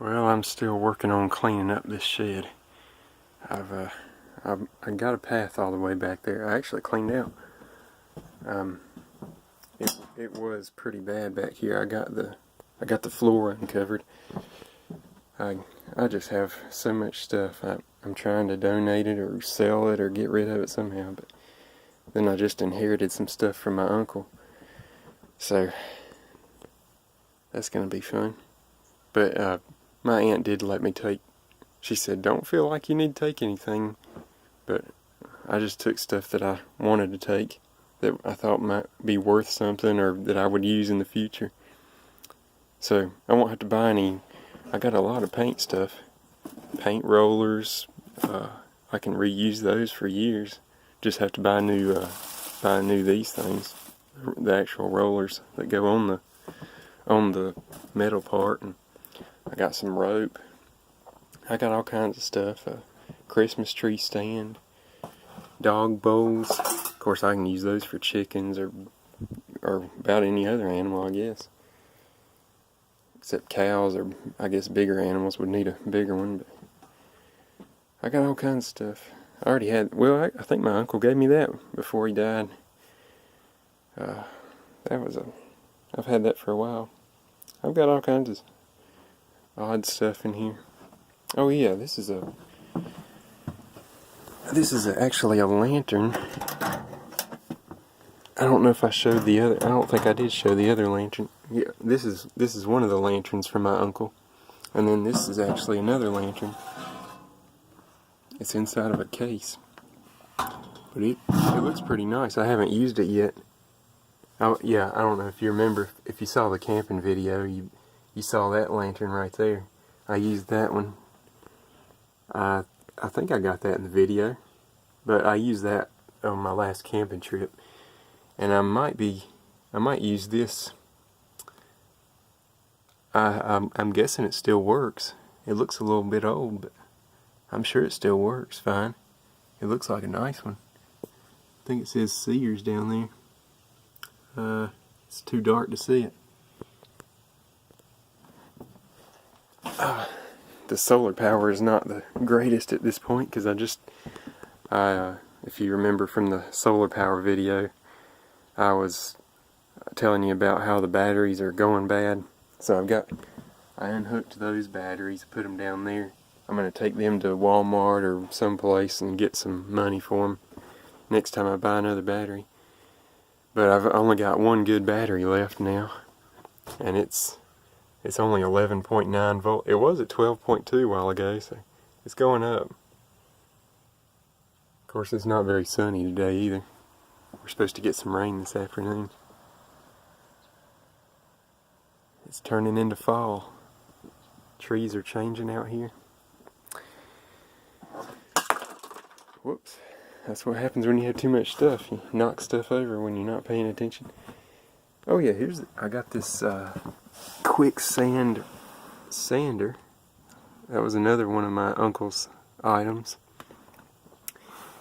Well, I'm still working on cleaning up this shed. I got a path all the way back there. I actually cleaned out. It was pretty bad back here. I got the floor uncovered. I just have so much stuff. I'm trying to donate it or sell it or get rid of it somehow, but then I just inherited some stuff from my uncle. So that's gonna be fun. But my aunt did let me take. She said, "Don't feel like you need to take anything," but I just took stuff that I wanted to take that I thought might be worth something or that I would use in the future. So I won't have to buy any. I got a lot of paint stuff, paint rollers. I can reuse those for years. Just have to buy new these things, the actual rollers that go on the metal part. And I got some rope. I got all kinds of stuff. Christmas tree stand, dog bowls. Of course, I can use those for chickens or about any other animal, I guess. Except cows, or I guess bigger animals would need a bigger one. But I got all kinds of stuff. I already had. Well, I think my uncle gave me that before he died. I've had that for a while. I've got all kinds of odd stuff in here. Oh yeah, this is actually a lantern. I don't know if I showed the other. I don't think I did show the other lantern. Yeah, this is one of the lanterns from my uncle, and then this is actually another lantern. It's inside of a case, but it looks pretty nice. I haven't used it yet. Oh yeah, I don't know if you remember. If you saw the camping video, you saw that lantern right there. I used that one. I think I got that in the video, but I used that on my last camping trip, and I might use this. I'm guessing it still works. It looks a little bit old, but I'm sure it still works fine. It looks like a nice one. I think it says Sears down there. It's too dark to see it. The solar power is not the greatest at this point because if you remember from the solar power video, I was telling you about how the batteries are going bad. So I unhooked those batteries, put them down there. I'm going to take them to Walmart or someplace and get some money for them next time I buy another battery. But I've only got one good battery left now, and it's only 11.9 volt. It was at 12.2 a while ago, so it's going up. Of course, it's not very sunny today either. We're supposed to get some rain this afternoon. It's turning into fall. Trees are changing out here. Whoops. That's what happens when you have too much stuff. You knock stuff over when you're not paying attention. Oh yeah, I got this quicksand sander. That was another one of my uncle's items.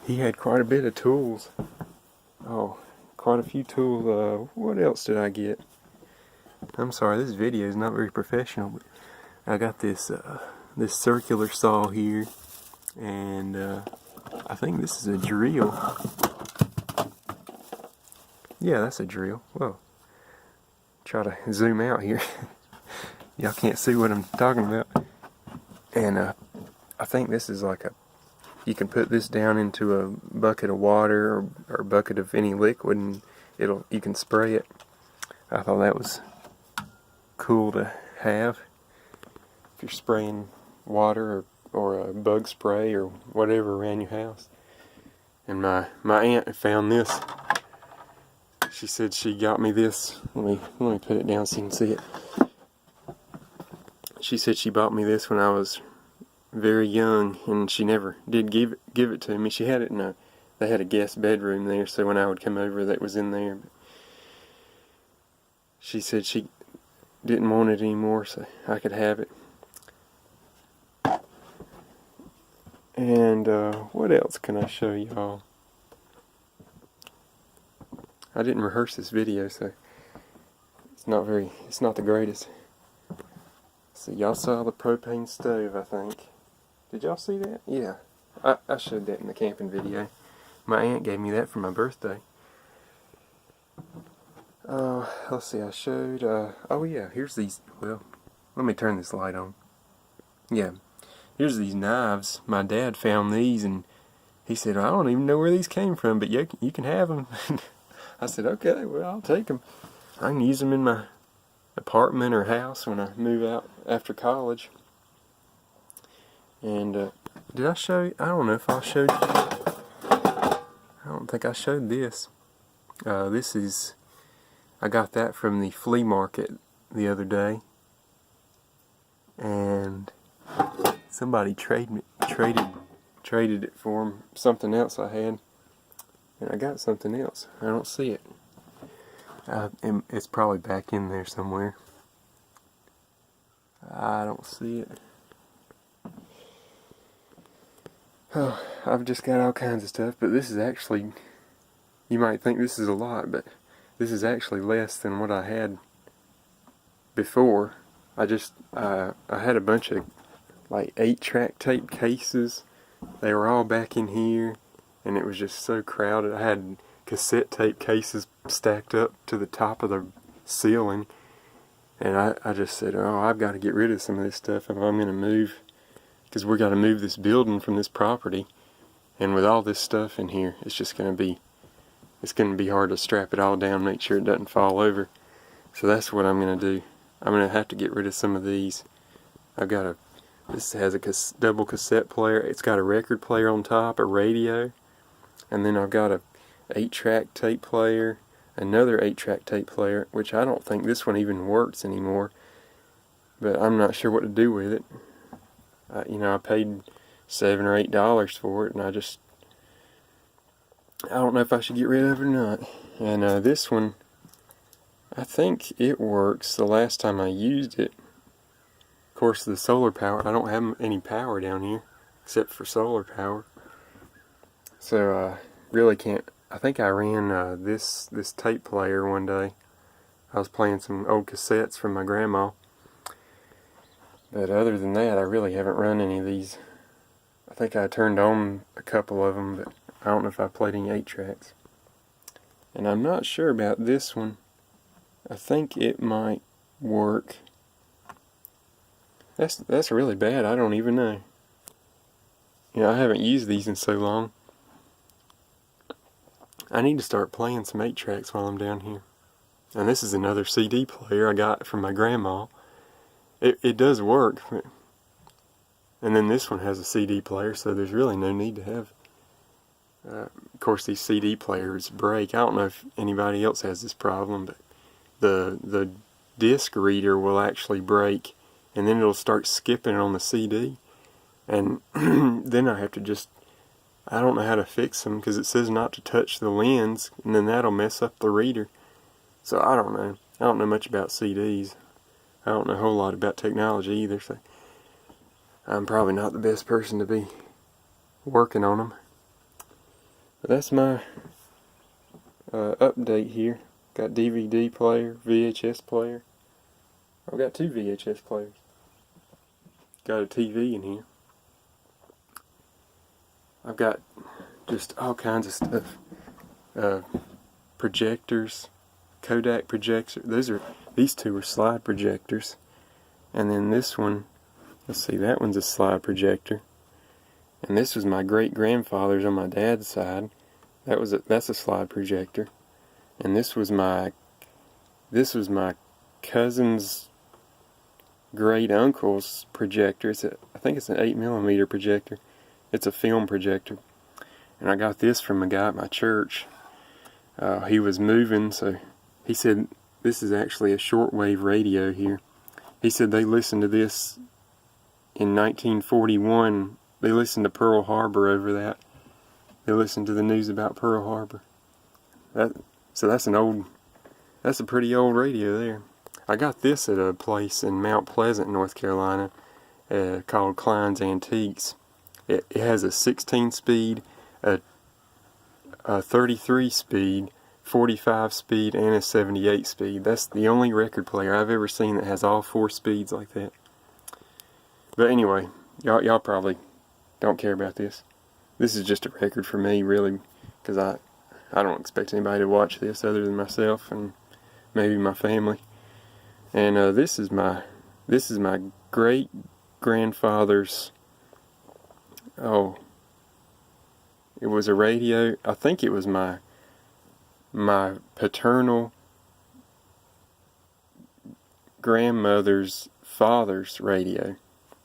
He had quite a bit of tools. Oh, quite a few tools. What else did I get? I'm sorry, this video is not very professional, but I got this circular saw here, and I think this is a drill. Yeah, that's a drill. Whoa. Try to zoom out here. Y'all can't see what I'm talking about. And I think this is like you can put this down into a bucket of water or a bucket of any liquid, and you can spray it. I thought that was cool to have. If you're spraying water or a bug spray or whatever around your house. And my aunt found this. She said she got me this. Let me put it down so you can see it. She said she bought me this when I was very young, and she never did give it to me. She had it they had a guest bedroom there, so when I would come over, that was in there. But she said she didn't want it anymore, so I could have it. And what else can I show y'all? I didn't rehearse this video, so it's not the greatest. So y'all saw the propane stove, I think. Did y'all see that? Yeah. I showed that in the camping video. My aunt gave me that for my birthday. Let's see, I showed, oh yeah, here's these, well, let me turn this light on. Yeah, here's these knives. My dad found these and he said, I don't even know where these came from, but you can have them. I said, okay, well, I'll take them. I can use them in my apartment or house when I move out after college. And, did I show you? I don't know if I showed you. I don't think I showed this. This is, I got that from the flea market the other day. And somebody traded it for something else I had. And I got something else. I don't see it. It's probably back in there somewhere. I don't see it. Oh, I've just got all kinds of stuff, but this is actually, you might think this is a lot, but this is actually less than what I had before. I had a bunch of like 8-track tape cases. They were all back in here, and it was just so crowded. I had cassette tape cases stacked up to the top of the ceiling, and I just said, oh, I've got to get rid of some of this stuff if I'm going to move, because we're got to move this building from this property, and with all this stuff in here, it's going to be hard to strap it all down, make sure it doesn't fall over. So that's what I'm going to do. I'm going to have to get rid of some of these. This has a double cassette player. It's got a record player on top, a radio, and then I've got a 8-track tape player, another 8-track tape player, which I don't think this one even works anymore, but I'm not sure what to do with it. I paid $7 or $8 for it, and I don't know if I should get rid of it or not. And this one, I think it works. The last time I used it, of course, the solar power, I don't have any power down here except for solar power, so really can't. I think I ran this tape player one day. I was playing some old cassettes from my grandma, but other than that, I really haven't run any of these. I think I turned on a couple of them, but I don't know if I played any 8-tracks. And I'm not sure about this one. I think it might work. That's really bad. I don't even know. I haven't used these in so long. I need to start playing some 8-tracks while I'm down here. And this is another CD player I got from my grandma. It does work. And then this one has a CD player, so there's really no need to have. Of course, these CD players break. I don't know if anybody else has this problem, but the disc reader will actually break, and then it'll start skipping on the CD. And then I have to I don't know how to fix them, because it says not to touch the lens, and then that'll mess up the reader. So I don't know. I don't know much about CDs. I don't know a whole lot about technology either, so I'm probably not the best person to be working on them. But that's my update here. Got DVD player, VHS player. I've got 2 VHS players. Got a TV in here. I've got just all kinds of stuff. Projectors, Kodak projectors. These 2 are slide projectors. And then this one, let's see, that one's a slide projector. And this was my great-grandfather's on my dad's side. That's a slide projector. And this was my cousin's great uncle's projector. I think it's an 8mm projector. It's a film projector. And I got this from a guy at my church. He was moving, so he said this is actually a shortwave radio here. He said they listened to this in 1941. They listened to Pearl Harbor over that. They listened to the news about Pearl Harbor. So that's a pretty old radio there. I got this at a place in Mount Pleasant, North Carolina, called Klein's Antiques. It has a 16-speed, a 33-speed, 45-speed, and a 78-speed. That's the only record player I've ever seen that has all 4 speeds like that. But anyway, y'all probably don't care about this. This is just a record for me, really, because I don't expect anybody to watch this other than myself and maybe my family. And this is my great grandfather's. Oh, it was a radio. I think it was my paternal grandmother's father's radio.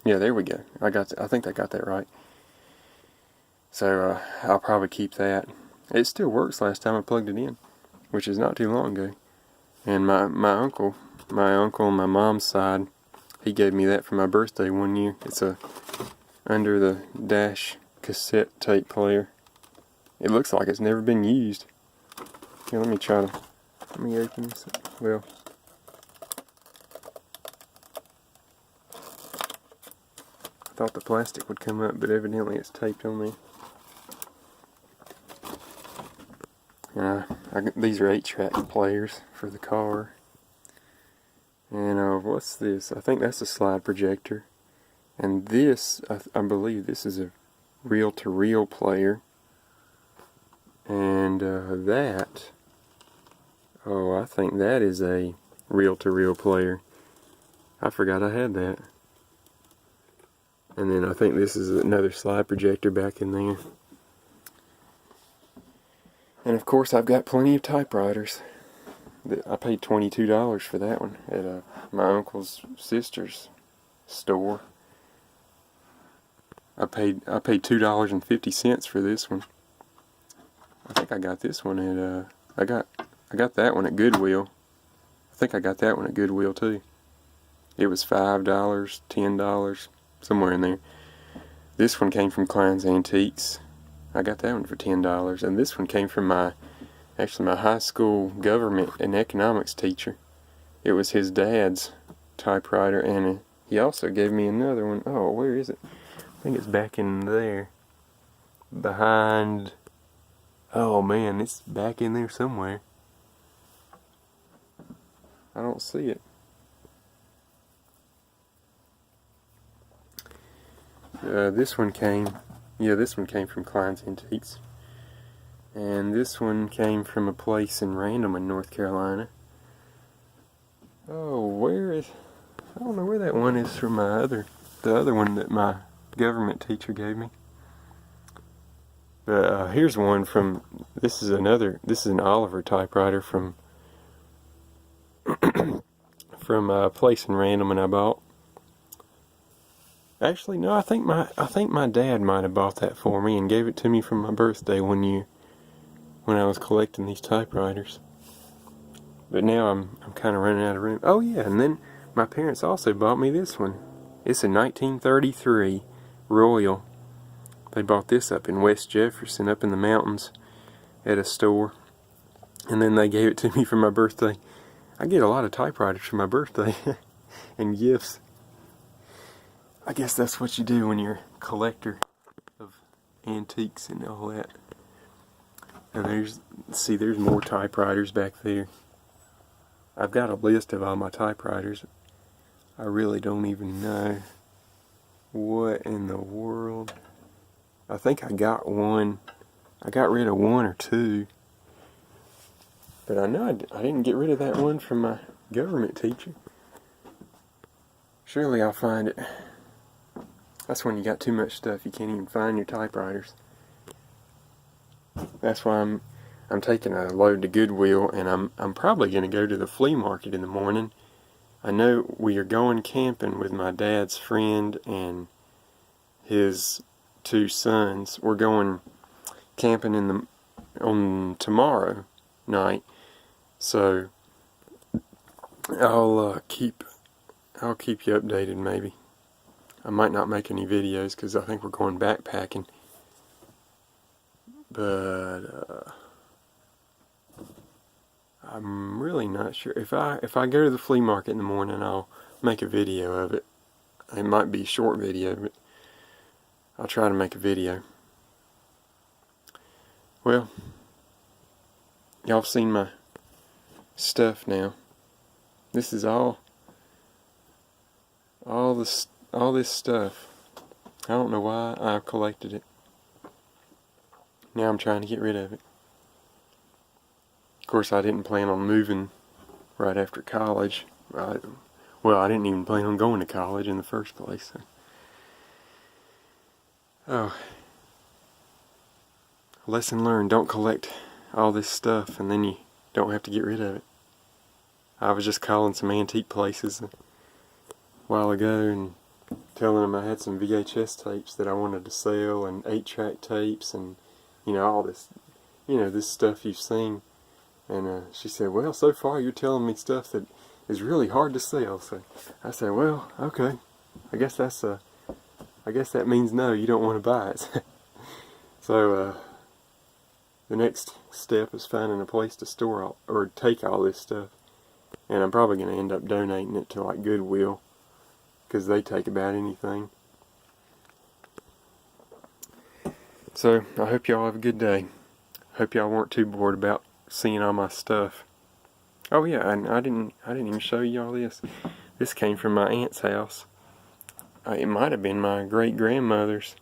Yeah, there we go. I think I got that right. So I'll probably keep that. It still works last time I plugged it in, which is not too long ago. And my uncle on my mom's side, he gave me that for my birthday one year. It's a under the dash cassette tape player. It looks like it's never been used. Here, let me open this up. Well, I thought the plastic would come up, but evidently it's taped on there. These are 8-track players for the car. And what's this? I think that's a slide projector. And this, I believe this is a reel-to-reel player. And I think that is a reel-to-reel player. I forgot I had that. And then I think this is another slide projector back in there. And of course I've got plenty of typewriters. I paid $22 for that one at my uncle's sister's store. I paid $2.50 for this one. I think I got this one at I got that one at Goodwill. I think I got that one at Goodwill too. It was $5, $10, somewhere in there. This one came from Klein's Antiques. I got that one for $10, and this one came from my high school government and economics teacher. It was his dad's typewriter, and he also gave me another one. Oh, where is it? I think it's back in there. Behind. Oh man, it's back in there somewhere. I don't see it. This one came from Klein's Antiques. And this one came from a place in Randleman, North Carolina. Oh, I don't know where that one is from the other one that my government teacher gave me. But here's one from, this is an Oliver typewriter from a place in Randleman I bought. Actually, no, I think my dad might have bought that for me and gave it to me for my birthday one year when I was collecting these typewriters. But now I'm kind of running out of room. Oh yeah, and then my parents also bought me this one. It's a 1933 Royal. They bought this up in West Jefferson, up in the mountains, at a store. And then they gave it to me for my birthday. I get a lot of typewriters for my birthday and gifts. I guess that's what you do when you're a collector of antiques and all that. And there's more typewriters back there. I've got a list of all my typewriters. I really don't even know what in the world. I think I got one. I got rid of one or two. But I know I didn't get rid of that one from my government teacher. Surely I'll find it. That's when you got too much stuff, you can't even find your typewriters. That's why I'm taking a load to Goodwill, and I'm probably going to go to the flea market in the morning. I know we are going camping with my dad's friend and his 2 sons. We're going camping on tomorrow night, so I'll keep you updated maybe. I might not make any videos because I think we're going backpacking. But I'm really not sure. If I go to the flea market in the morning, I'll make a video of it. It might be a short video, but I'll try to make a video. Well, y'all have seen my stuff now. This is all all this stuff. I don't know why I collected it. Now I'm trying to get rid of it. Of course, I didn't plan on moving right after college. I didn't even plan on going to college in the first place. So. Oh. Lesson learned, don't collect all this stuff and then you don't have to get rid of it. I was just calling some antique places a while ago and telling them I had some VHS tapes that I wanted to sell and 8-track tapes and, all this, this stuff you've seen. And she said, well, so far you're telling me stuff that is really hard to sell. So I said, well, okay. I guess that means no, you don't want to buy it. So, the next step is finding a place to store or take all this stuff. And I'm probably going to end up donating it to like Goodwill, because they take about anything. So, I hope y'all have a good day. Hope y'all weren't too bored about seeing all my stuff. Oh yeah, and I didn't even show y'all this. This came from my aunt's house. It might have been my great-grandmother's.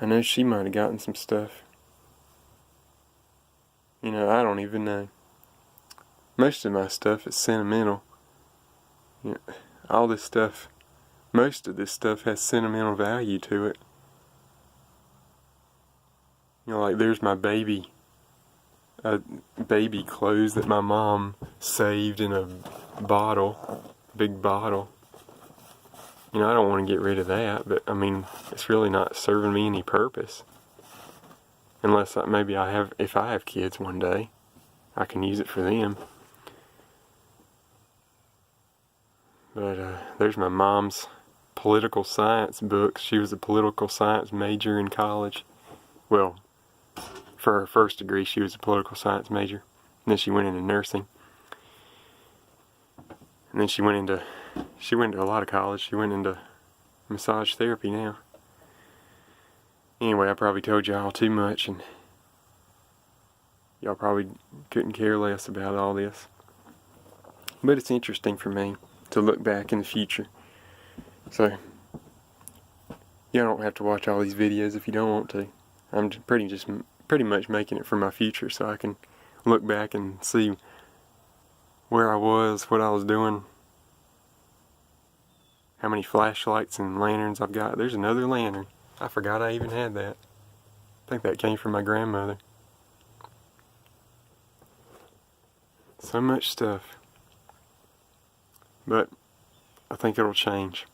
I know she might have gotten some stuff. I don't even know. Most of my stuff is sentimental. All this stuff, most of this stuff has sentimental value to it. Like there's my baby clothes that my mom saved in a bottle, big bottle. I don't want to get rid of that, but it's really not serving me any purpose. Unless if I have kids one day, I can use it for them. But there's my mom's political science books. She was a political science major in college. Well, for her first degree, she was a political science major. And then she went into nursing. And then she went into a lot of college. She went into massage therapy now. Anyway, I probably told y'all too much, and y'all probably couldn't care less about all this. But it's interesting for me to look back in the future. So, y'all don't have to watch all these videos if you don't want to. I'm pretty much making it for my future, so I can look back and see where I was, what I was doing, how many flashlights and lanterns I've got. There's another lantern. I forgot I even had that. I think that came from my grandmother. So much stuff. But I think it'll change.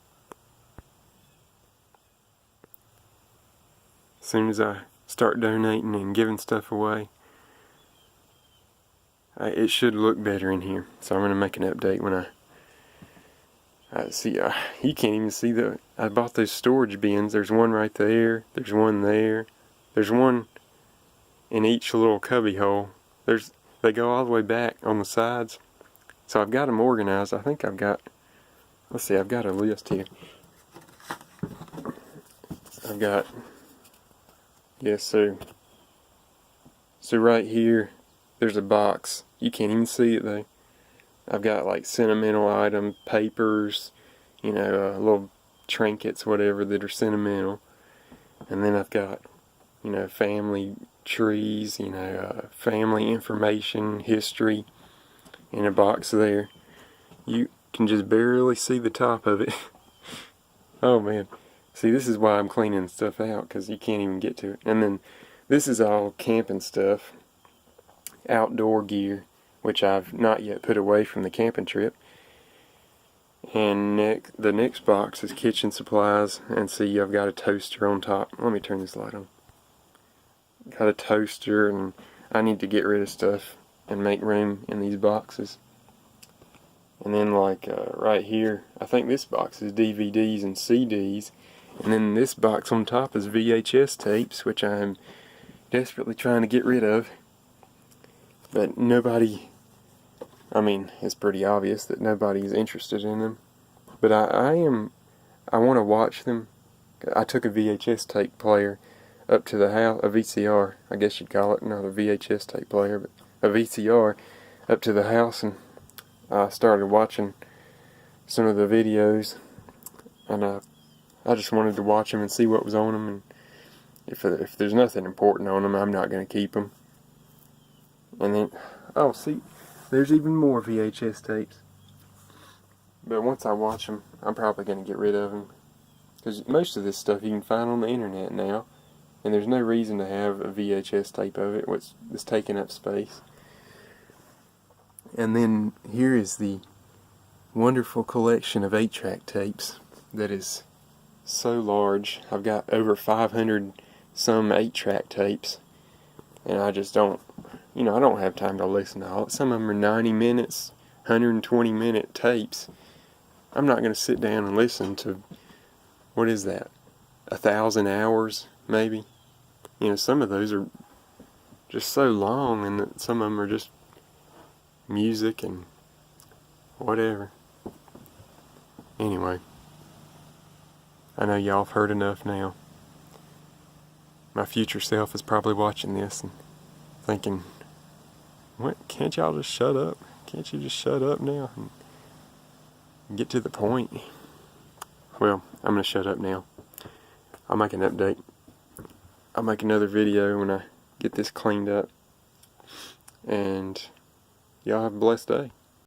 As soon as I start donating and giving stuff away, it should look better in here. So I'm going to make an update when I see, you can't even see I bought those storage bins. There's one right there. There's one there. There's one in each little cubby hole. They go all the way back on the sides. So I've got them organized. I think I've got a list here. So right here, there's a box. You can't even see it though. I've got like sentimental items, papers, little trinkets, whatever, that are sentimental. And then I've got, family trees, family information, history in a box there. You can just barely see the top of it. Oh man. See, this is why I'm cleaning stuff out, because you can't even get to it. And then this is all camping stuff, outdoor gear, which I've not yet put away from the camping trip. And the next box is kitchen supplies. And see, I've got a toaster on top. Let me turn this light on. Got a toaster, and I need to get rid of stuff and make room in these boxes. And then right here, I think this box is DVDs and CDs. And then this box on top is VHS tapes, which I'm desperately trying to get rid of. But it's pretty obvious that nobody is interested in them. But I want to watch them. I took a VHS tape player up to the house, a VCR, I guess you'd call it, not a VHS tape player, but a VCR, up to the house, and I started watching some of the videos, and I I just wanted to watch them and see what was on them, and if there's nothing important on them, I'm not going to keep them. And then, oh, see, there's even more VHS tapes. But once I watch them, I'm probably going to get rid of them. Because most of this stuff you can find on the internet now. And there's no reason to have a VHS tape of it, what's taking up space. And then here is the wonderful collection of 8-track tapes that is so large. I've got over 500 some 8-track tapes. And I just don't, I don't have time to listen to all it. Some of them are 90 minutes, 120-minute tapes. I'm not going to sit down and listen to, what is that, 1,000 hours, maybe? Some of those are just so long, and some of them are just music and whatever. Anyway, I know y'all have heard enough now. My future self is probably watching this and thinking, what, can't y'all just shut up? Can't you just shut up now and get to the point? Well, I'm going to shut up now. I'll make an update. I'll make another video when I get this cleaned up. And y'all have a blessed day.